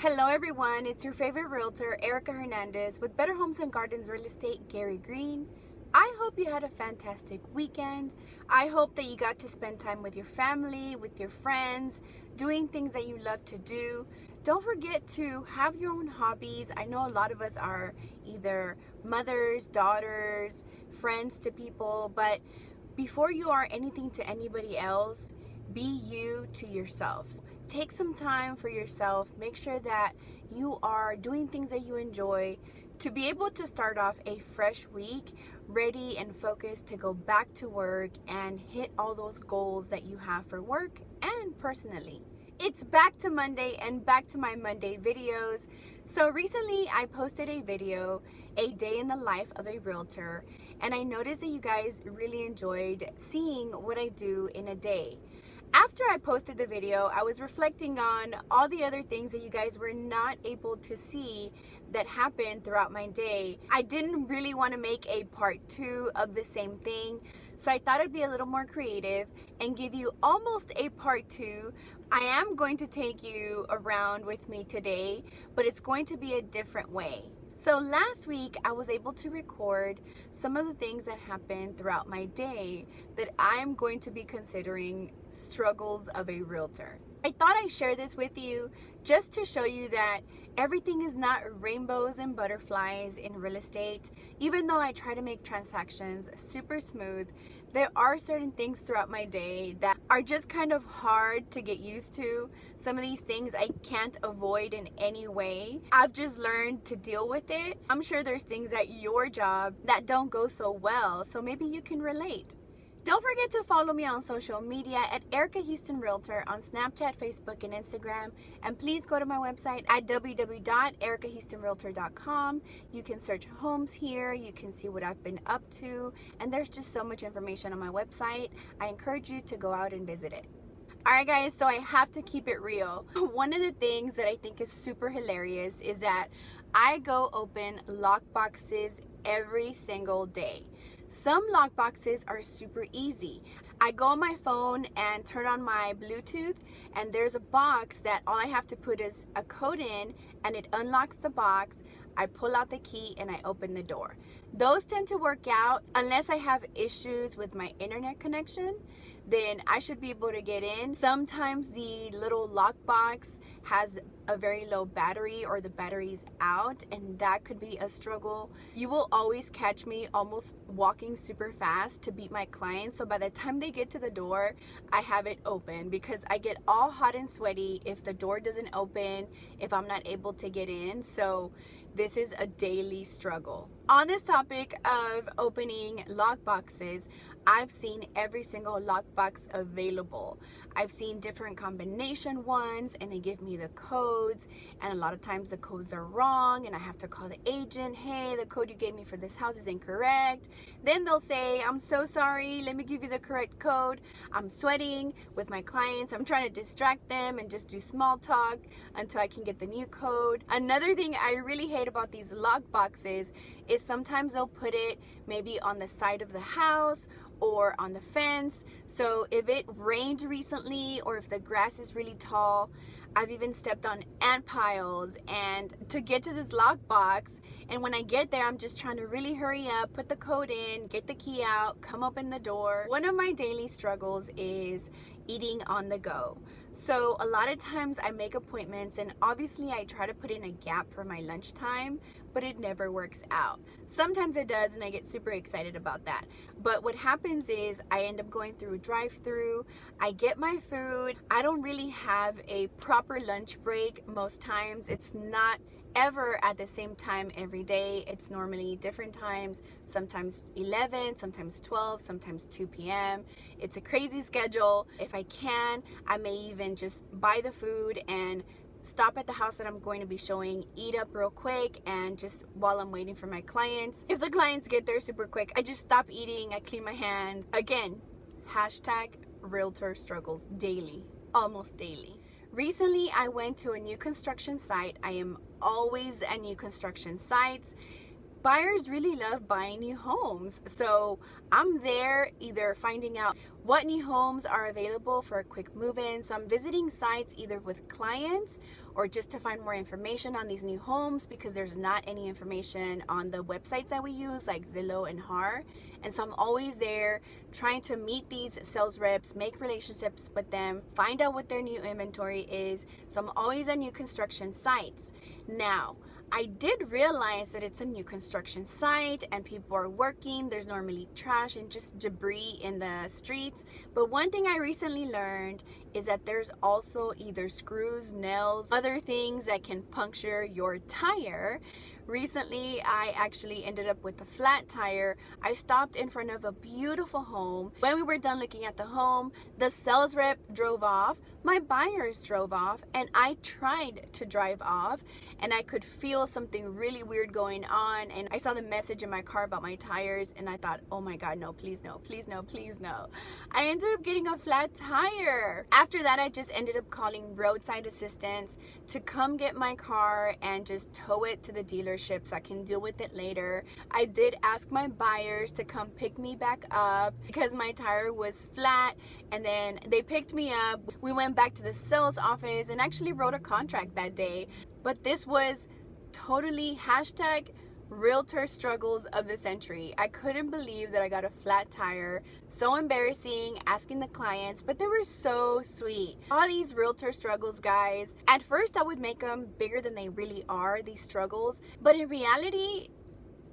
Hello everyone, it's your favorite realtor, Erica Hernandez with Better Homes and Gardens Real Estate, Gary Green. I hope you had a fantastic weekend. I hope that you got to spend time with your family, with your friends, doing things that you love to do. Don't forget to have your own hobbies. I know a lot of us are either mothers, daughters, friends to people, but before you are anything to anybody else, be you to yourself. Take some time for yourself. Make sure that you are doing things that you enjoy to be able to start off a fresh week ready and focused to go back to work and hit all those goals that you have for work and personally. It's back to Monday and back to my Monday videos. So recently I posted a video, a day in the life of a realtor, and I noticed that you guys really enjoyed seeing what I do in a day. After I posted the video, I was reflecting on all the other things that you guys were not able to see that happened throughout my day. I didn't really want to make a part 2 of the same thing, so I thought it'd be a little more creative and give you almost a part 2. I am going to take you around with me today, but it's going to be a different way. So last week I was able to record some of the things that happened throughout my day that I am going to be considering struggles of a realtor. I thought I'd share this with you just to show you that everything is not rainbows and butterflies in real estate. Even though I try to make transactions super smooth, there are certain things throughout my day that are just kind of hard to get used to. Some of these things I can't avoid in any way. I've just learned to deal with it. I'm sure there's things at your job that don't go so well, so maybe you can relate. Don't forget to follow me on social media at Erica Houston Realtor on Snapchat, Facebook, and Instagram. And please go to my website at www.erikahoustonrealtor.com. You can search homes here. You can see what I've been up to. And there's just so much information on my website. I encourage you to go out and visit it. Alright guys, so I have to keep it real. One of the things that I think is super hilarious is that I go open lock boxes every single day. Some lock boxes are super easy. I go on my phone and turn on my Bluetooth, and there's a box that all I have to put is a code in and it unlocks the box. I pull out the key and I open the door. Those tend to work out unless I have issues with my internet connection. Then I should be able to get in. Sometimes the little lock box has a very low battery or the battery's out, and that could be a struggle. You will always catch me almost walking super fast to beat my clients, so by the time they get to the door I have it open because I get all hot and sweaty if the door doesn't open, if I'm not able to get in. So this is a daily struggle. On this topic of opening lock boxes, I've seen every single lockbox available. I've seen different combination ones and they give me the codes, and a lot of times the codes are wrong and I have to call the agent, hey, the code you gave me for this house is incorrect. Then they'll say, I'm so sorry, let me give you the correct code. I'm sweating with my clients. I'm trying to distract them and just do small talk until I can get the new code. Another thing I really hate about these lockboxes is sometimes they'll put it maybe on the side of the house or on the fence. So if it rained recently or if the grass is really tall, I've even stepped on ant piles and to get to this lockbox, and when I get there I'm just trying to really hurry up, put the code in, get the key out, come open the door. One of my daily struggles is eating on the go. So a lot of times I make appointments and obviously I try to put in a gap for my lunchtime, but it never works out. Sometimes it does and I get super excited about that. But what happens is I end up going through a drive-through, I get my food. I don't really have a proper lunch break most times. It's not ever at the same time every day. It's normally different times, sometimes 11, sometimes 12, sometimes 2 p.m. It's a crazy schedule. If I can, I may even just buy the food and stop at the house that I'm going to be showing, eat up real quick, and just while I'm waiting for my clients. If the clients get there super quick, I just stop eating, I clean my hands. Again, hashtag realtor struggles daily, almost daily. Recently, I went to a new construction site. I am always at new construction sites. Buyers really love buying new homes. So I'm there either finding out what new homes are available for a quick move-in. So I'm visiting sites either with clients or just to find more information on these new homes, because there's not any information on the websites that we use like Zillow and HAR. And so I'm always there trying to meet these sales reps, make relationships with them, find out what their new inventory is. So I'm always at new construction sites. Now, I did realize that it's a new construction site and people are working. There's normally trash and just debris in the streets. But one thing I recently learned is that there's also either screws, nails, other things that can puncture your tire. Recently, I actually ended up with a flat tire. I stopped in front of a beautiful home. When we were done looking at the home, the sales rep drove off, my buyers drove off, and I tried to drive off, and I could feel something really weird going on, and I saw the message in my car about my tires, and I thought, oh my God, no, please no, please no, please no. I ended up getting a flat tire. After that, I just ended up calling roadside assistance to come get my car and just tow it to the dealership so I can deal with it later. I did ask my buyers to come pick me back up because my tire was flat, and then they picked me up. We went back to the sales office and actually wrote a contract that day. But this was totally hashtag realtor struggles of the century. I couldn't believe that I got a flat tire. So embarrassing asking the clients, but they were so sweet. All these realtor struggles, guys. At first I would make them bigger than they really are, these struggles. But in reality,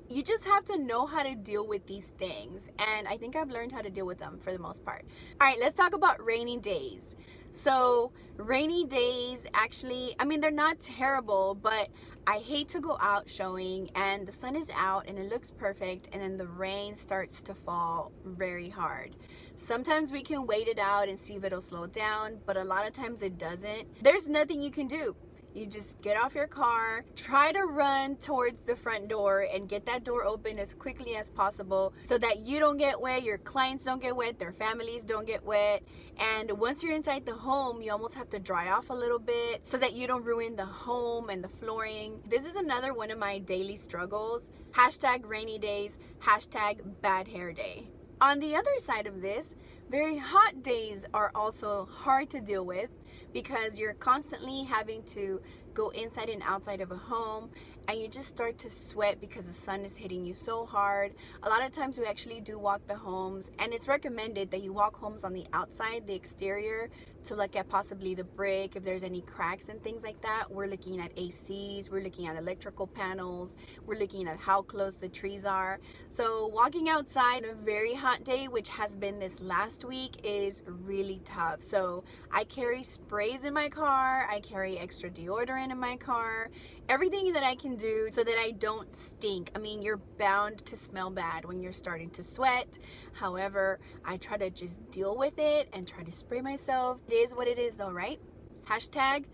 you just have to know how to deal with these things. And I think I've learned how to deal with them for the most part. All right, let's talk about rainy days. So rainy days, actually, I mean, they're not terrible, but I hate to go out showing and the sun is out and it looks perfect, and then the rain starts to fall very hard. Sometimes we can wait it out and see if it'll slow down, but a lot of times it doesn't. There's nothing you can do. You just get off your car, try to run towards the front door and get that door open as quickly as possible so that you don't get wet, your clients don't get wet, their families don't get wet. And once you're inside the home, you almost have to dry off a little bit so that you don't ruin the home and the flooring. This is another one of my daily struggles. Hashtag rainy days, hashtag bad hair day. On the other side of this, very hot days are also hard to deal with because you're constantly having to go inside and outside of a home, and you just start to sweat because the sun is hitting you so hard. A lot of times we actually do walk the homes, and it's recommended that you walk homes on the outside, the exterior, to look at possibly the brick, if there's any cracks and things like that. We're looking at ACs, we're looking at electrical panels, we're looking at how close the trees are. So walking outside on a very hot day, which has been this last week, is really tough. So I carry sprays in my car, I carry extra deodorant in my car, everything that I can do so that I don't stink. I mean, you're bound to smell bad when you're starting to sweat. However, I try to just deal with it and try to spray myself. It is what it is though, right? Hashtag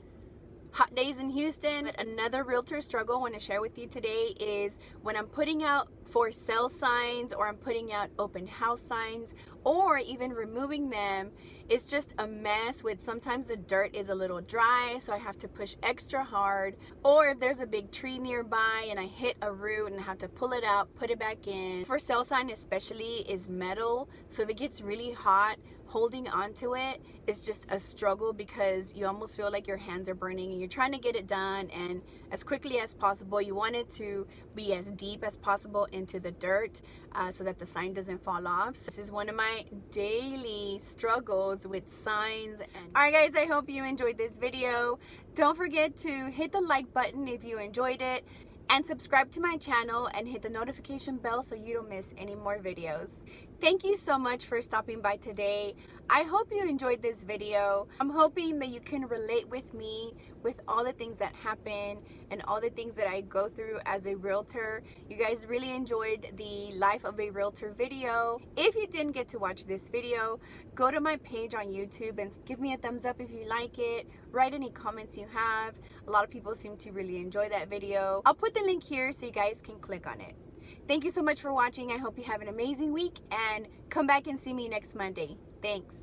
hot days in Houston. Another realtor struggle I want to share with you today is when I'm putting out for sale signs, or I'm putting out open house signs, or even removing them, it's just a mess. With sometimes the dirt is a little dry, so I have to push extra hard, or if there's a big tree nearby and I hit a root and have to pull it out, put it back in. For sale sign especially is metal, so if it gets really hot, holding onto it is just a struggle because you almost feel like your hands are burning and you're trying to get it done and as quickly as possible. You want it to be as deep as possible into the dirt so that the sign doesn't fall off. So this is one of my daily struggles with signs. Alright guys, I hope you enjoyed this video. Don't forget to hit the like button if you enjoyed it, and subscribe to my channel and hit the notification bell so you don't miss any more videos. Thank you so much for stopping by today. I hope you enjoyed this video. I'm hoping that you can relate with me with all the things that happen and all the things that I go through as a realtor. You guys really enjoyed the life of a realtor video. If you didn't get to watch this video, go to my page on YouTube and give me a thumbs up if you like it. Write any comments you have. A lot of people seem to really enjoy that video. I'll put the link here so you guys can click on it. Thank you so much for watching. I hope you have an amazing week and come back and see me next Monday. Thanks.